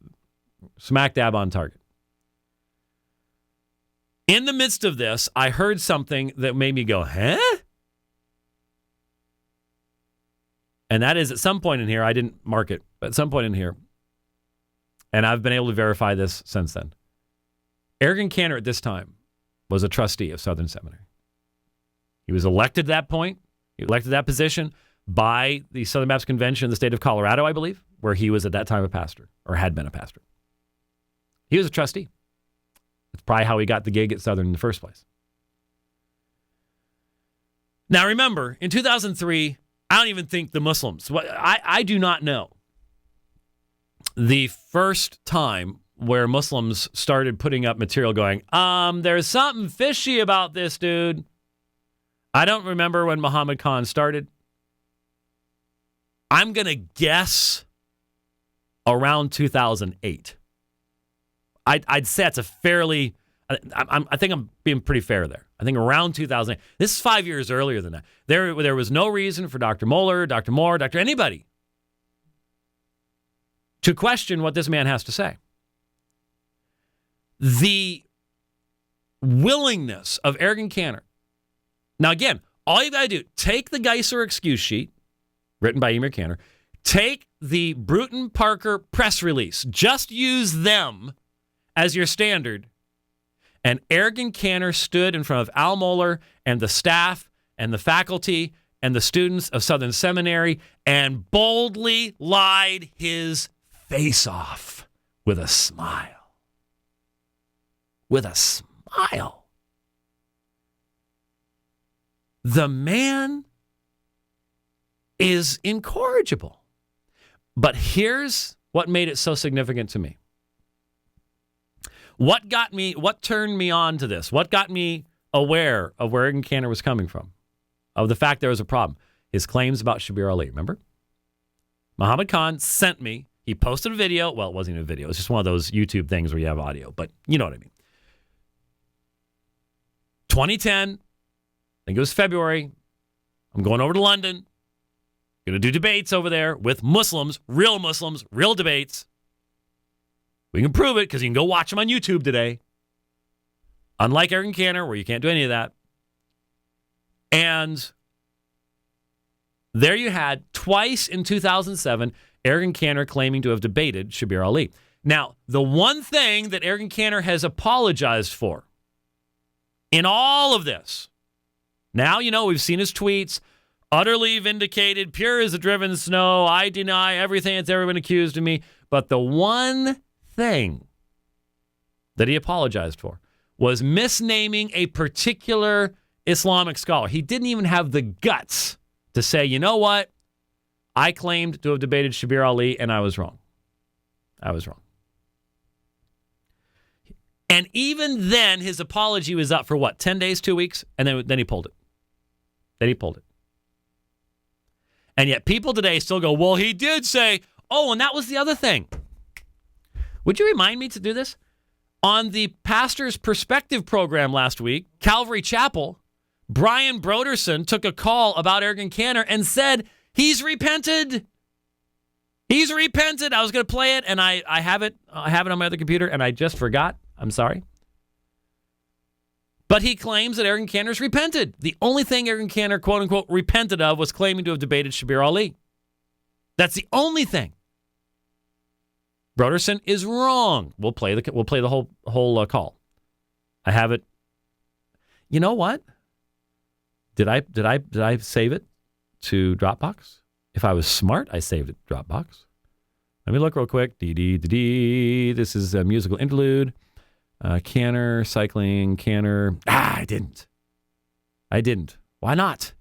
smack dab on target. In the midst of this, I heard something that made me go, huh? And that is at some point in here, I didn't mark it, but at some point in here, and I've been able to verify this since then. Ergun Caner at this time was a trustee of Southern Seminary. He was elected at that point. He elected that position by the Southern Baptist Convention in the state of Colorado, I believe, where he was at that time a pastor, or had been a pastor. He was a trustee. That's probably how he got the gig at Southern in the first place. Now remember, in 2003, I don't even think the Muslims, I do not know the first time where Muslims started putting up material going, there's something fishy about this dude. I don't remember when Muhammad Khan started. I'm going to guess around 2008. I'd say it's a fairly, I think I'm being pretty fair there. I think around 2008. This is 5 years earlier than that. There was no reason for Dr. Mohler, Dr. Moore, Dr. anybody to question what this man has to say. The willingness of Ergun Caner. Now, again, all you got to do, take the Geisler excuse sheet, written by Emir Caner, take the Bruton Parker press release, just use them as your standard, and Ergun Caner stood in front of Al Mohler and the staff and the faculty and the students of Southern Seminary and boldly lied his face off with a smile. With a smile. The man is incorrigible. But here's what made it so significant to me. What turned me on to this? What got me aware of where Ergun Caner was coming from? Of the fact there was a problem. His claims about Shabir Ali, remember? Muhammad Khan sent me, he posted a video. Well, it wasn't even a video. It's just one of those YouTube things where you have audio, but you know what I mean. 2010, I think it was February. I'm going over to London. Going to do debates over there with Muslims, real debates. We can prove it because you can go watch them on YouTube today. Unlike Ergun Caner, where you can't do any of that. And there you had, twice in 2007, Ergun Caner claiming to have debated Shabir Ali. Now, the one thing that Ergun Caner has apologized for in all of this, now, we've seen his tweets, utterly vindicated, pure as the driven snow, I deny everything that's ever been accused of me. But the one thing that he apologized for was misnaming a particular Islamic scholar. He didn't even have the guts to say, you know what? I claimed to have debated Shabir Ali, and I was wrong. I was wrong. And even then, his apology was up for what, 10 days, 2 weeks? And then he pulled it. And yet people today still go, well, he did say, oh, and that was the other thing. Would you remind me to do this? On the Pastor's Perspective program last week, Calvary Chapel, Brian Broderson took a call about Ergun Caner and said he's repented. He's repented. I was going to play it, and I have it. I have it on my other computer, and I just forgot. I'm sorry. But he claims that Ergun Caner's repented. The only thing Ergun Caner, quote unquote, repented of was claiming to have debated Shabir Ali. That's the only thing. Broderson is wrong. We'll play the whole call. I have it. You know what? Did I save it to Dropbox? If I was smart, I saved it to Dropbox. Let me look real quick. This is a musical interlude. Caner, cycling, Caner. I didn't. Why not?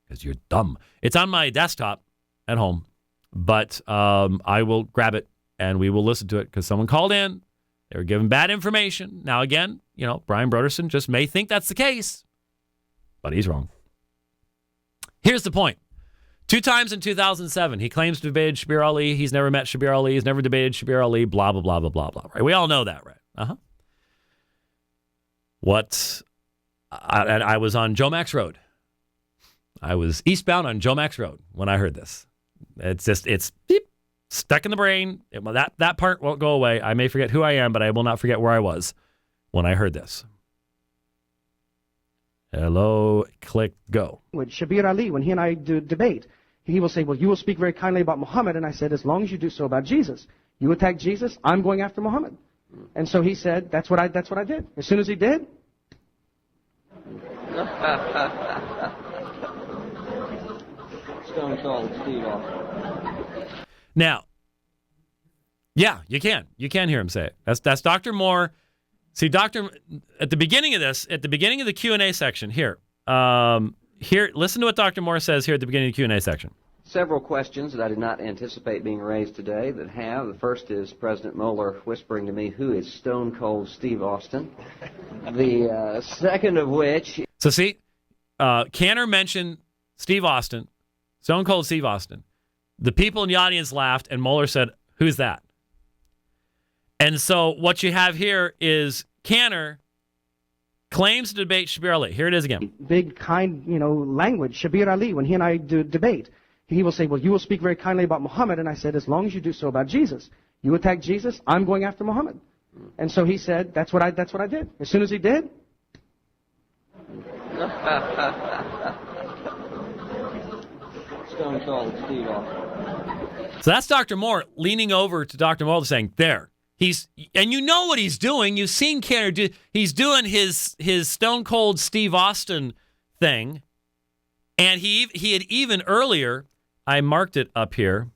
Because you're dumb. It's on my desktop at home, but I will grab it and we will listen to it because someone called in. They were given bad information. Now, again, Brian Broderson just may think that's the case, but he's wrong. Here's the point. 2 times in 2007, he claims to have debated Shabir Ali. He's never met Shabir Ali. He's never debated Shabir Ali. Blah, blah, blah, blah, blah, blah. Right? We all know that, right? Uh-huh. I was on Jomax Road. I was eastbound on Jomax Road when I heard this. It's beep, stuck in the brain. That part won't go away. I may forget who I am, but I will not forget where I was when I heard this. Hello, click, go. With Shabir Ali, when he and I do debate, he will say, well, you will speak very kindly about Muhammad. And I said, as long as you do so about Jesus. You attack Jesus, I'm going after Muhammad. And so he said, that's what I did. As soon as he did. Stone Cold Steve Austin. Now, yeah, you can hear him say it. That's Dr. Moore. See, at the beginning of the Q&A section, here, listen to what Dr. Moore says here at the beginning of the Q&A section. Several questions that I did not anticipate being raised today that have. The first is President Mueller whispering to me, who is Stone Cold Steve Austin? The second of which... So see, Caner mentioned Steve Austin, Stone Cold Steve Austin. The people in the audience laughed, and Mueller said, who's that? And so what you have here is Caner claims to debate Shabir Ali. Here it is again. Big, kind, language. Shabir Ali, when he and I do debate, he will say, well, you will speak very kindly about Muhammad. And I said, as long as you do so about Jesus. You attack Jesus, I'm going after Muhammad. And so he said, that's what I did. As soon as he did. Stone Cold Steve Austin. So that's Dr. Moore leaning over to Dr. Moore saying, there. And you know what he's doing. You've seen Caner do. He's doing his Stone Cold Steve Austin thing. And he had even earlier, I marked it up here.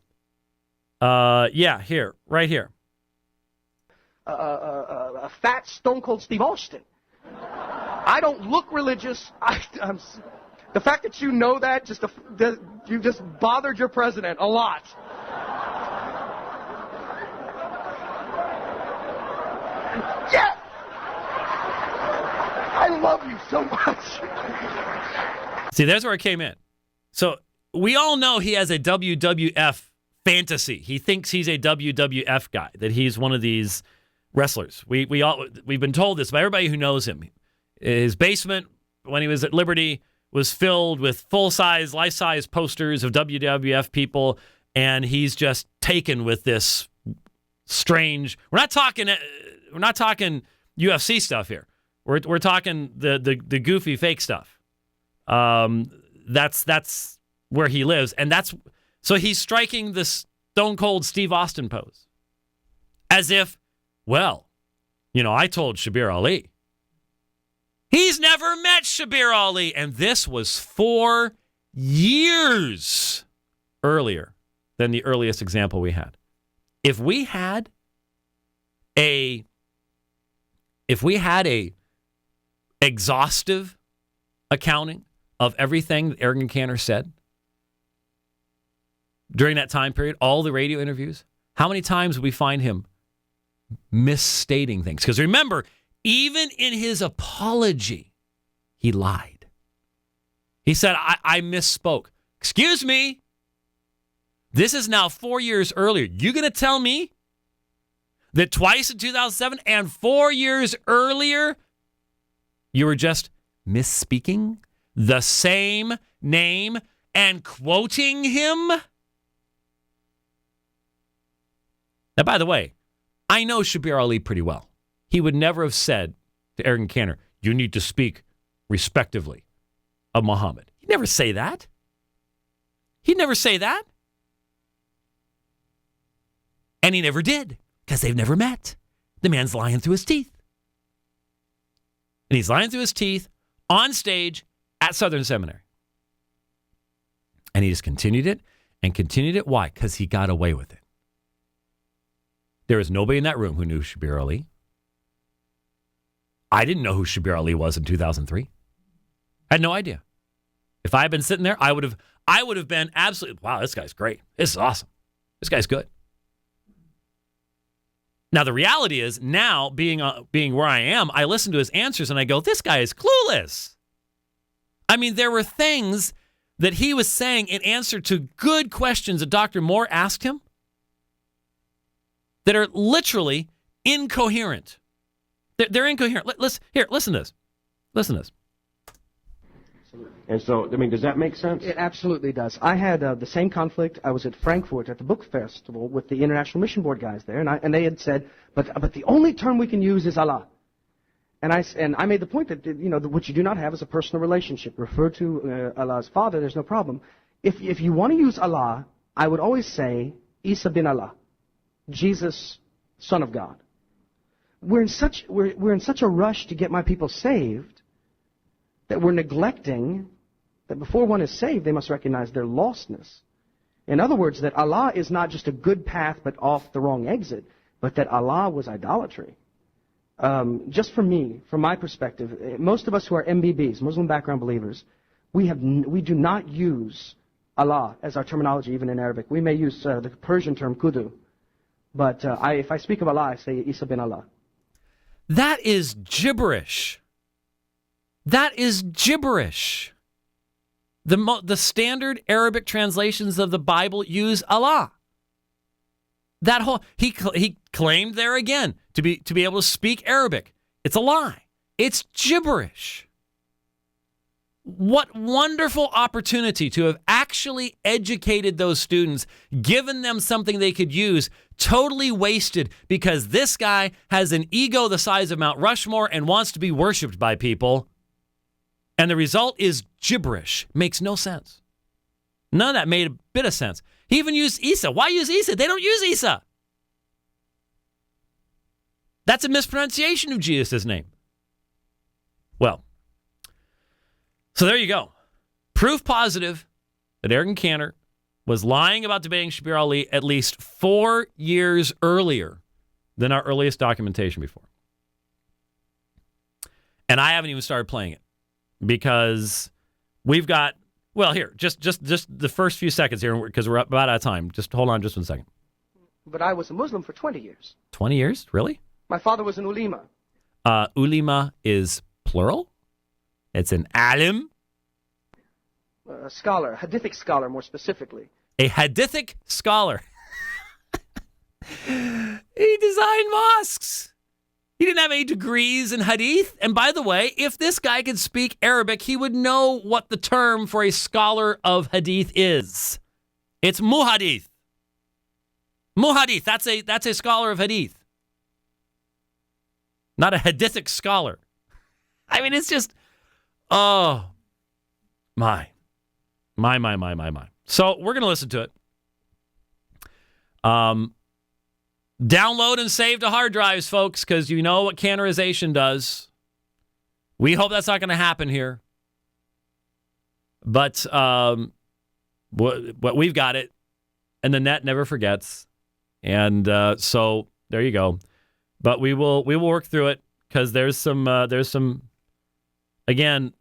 Here, right here. A fat Stone Cold Steve Austin. I don't look religious. The fact that you know that, you just bothered your president a lot. Yes! I love you so much. See, there's where it came in. So we all know he has a WWF fantasy. He thinks he's a WWF guy, that he's one of these wrestlers. We've been told this by everybody who knows him. His basement, when he was at Liberty, was filled with full-size, life-size posters of WWF people, and he's just taken with this strange. We're not talking UFC stuff here. We're talking the goofy fake stuff. That's where he lives, and so he's striking this Stone Cold Steve Austin pose, as if, well, I told Shabir Ali. He's never met Shabir Ali, and this was 4 years earlier than the earliest example we had. If we had a exhaustive accounting of everything that Ergun Caner said during that time period, all the radio interviews, how many times would we find him misstating things? Because remember, even in his apology, he lied. He said, I misspoke. Excuse me. This is now 4 years earlier. You going to tell me That twice in 2007 and 4 years earlier, you were just misspeaking the same name and quoting him? Now, by the way, I know Shabir Ali pretty well. He would never have said to Ergun Caner, you need to speak respectively of Muhammad. He'd never say that. He'd never say that. And he never did, because they've never met. The man's lying through his teeth. And he's lying through his teeth on stage at Southern Seminary. And he just continued it and continued it. Why? Because he got away with it. There was nobody in that room who knew Shabir Ali. I didn't know who Shabir Ali was in 2003. I had no idea. If I had been sitting there, I would have been absolutely, wow, this guy's great. This is awesome. This guy's good. Now, the reality is, now, being where I am, I listen to his answers and I go, this guy is clueless. I mean, there were things that he was saying in answer to good questions that Dr. Moore asked him that are literally incoherent. They're incoherent. Listen to this. Listen to this. And so, I mean, does that make sense? It absolutely does. I had the same conflict. I was at Frankfurt at the book festival with the International Mission Board guys there, and they had said, but the only term we can use is Allah. And I made the point that, what you do not have is a personal relationship. Refer to Allah as Father, there's no problem. If you want to use Allah, I would always say Isa bin Allah, Jesus, Son of God. We're in such a rush to get my people saved that we're neglecting that before one is saved, they must recognize their lostness. In other words, that Allah is not just a good path but off the wrong exit, but that Allah was idolatry. Just for me, from my perspective, most of us who are MBBs, Muslim background believers, we do not use Allah as our terminology, even in Arabic. We may use the Persian term kudu, but if I speak of Allah, I say Isa bin Allah. That is gibberish. That is gibberish. The standard Arabic translations of the Bible use Allah. That whole he claimed there again to be able to speak Arabic. It's a lie. It's gibberish. What wonderful opportunity to have actually educated those students, given them something they could use, totally wasted because this guy has an ego the size of Mount Rushmore and wants to be worshipped by people. And the result is gibberish. Makes no sense. None of that made a bit of sense. He even used Isa. Why use Isa? They don't use Isa. That's a mispronunciation of Jesus' name. Well, so there you go. Proof positive that Ergun Caner was lying about debating Shabir Ali at least 4 years earlier than our earliest documentation before. And I haven't even started playing it because we've got, well, here, just the first few seconds here because we're about out of time. Just hold on just 1 second. But I was a Muslim for 20 years. 20 years? Really? My father was an ulema. Ulema is plural? It's an alim? A scholar, hadithic scholar more specifically. A hadithic scholar. He designed mosques. He didn't have any degrees in hadith. And by the way, if this guy could speak Arabic, he would know what the term for a scholar of hadith is. It's muhadith. Muhadith, that's a scholar of hadith. Not a hadithic scholar. I mean, it's just, oh, my. So we're going to listen to it. Download and save to hard drives, folks, because you know what cannerization does. We hope that's not going to happen here. But what we've got it, and the net never forgets. And so there you go. But we will work through it because there's some again.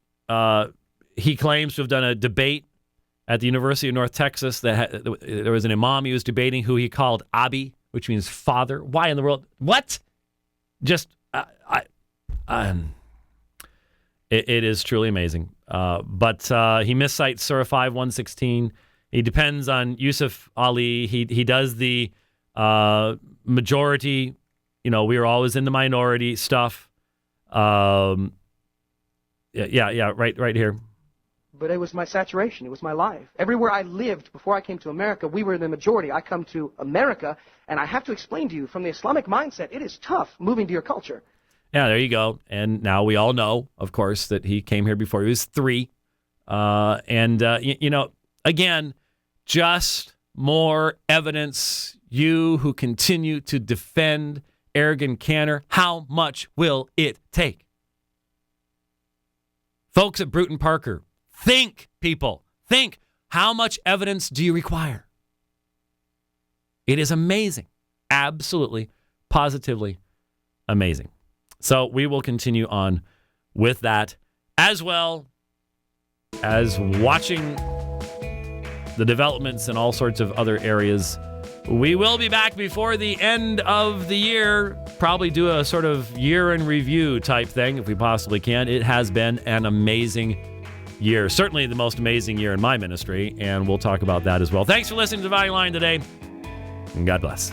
He claims to have done a debate at the University of North Texas that there was an imam he was debating who he called Abi, which means father. Why in the world? What? Just it is truly amazing. But he miscites Surah 5:116. He depends on Yusuf Ali. He does the majority we were always in the minority stuff. Right here. But it was my saturation. It was my life. Everywhere I lived before I came to America, we were in the majority. I come to America, and I have to explain to you, from the Islamic mindset, it is tough moving to your culture. Yeah, there you go. And now we all know, of course, that he came here before he was 3. Again, just more evidence. You who continue to defend Ergun Caner, how much will it take? Folks at Bruton Parker, think, people. Think. How much evidence do you require? It is amazing. Absolutely, positively amazing. So we will continue on with that, as well as watching the developments in all sorts of other areas. We will be back before the end of the year, probably do a sort of year in review type thing if we possibly can. It has been an amazing year, certainly the most amazing year in my ministry, and we'll talk about that as well. Thanks for listening to the Value Line today, and God bless.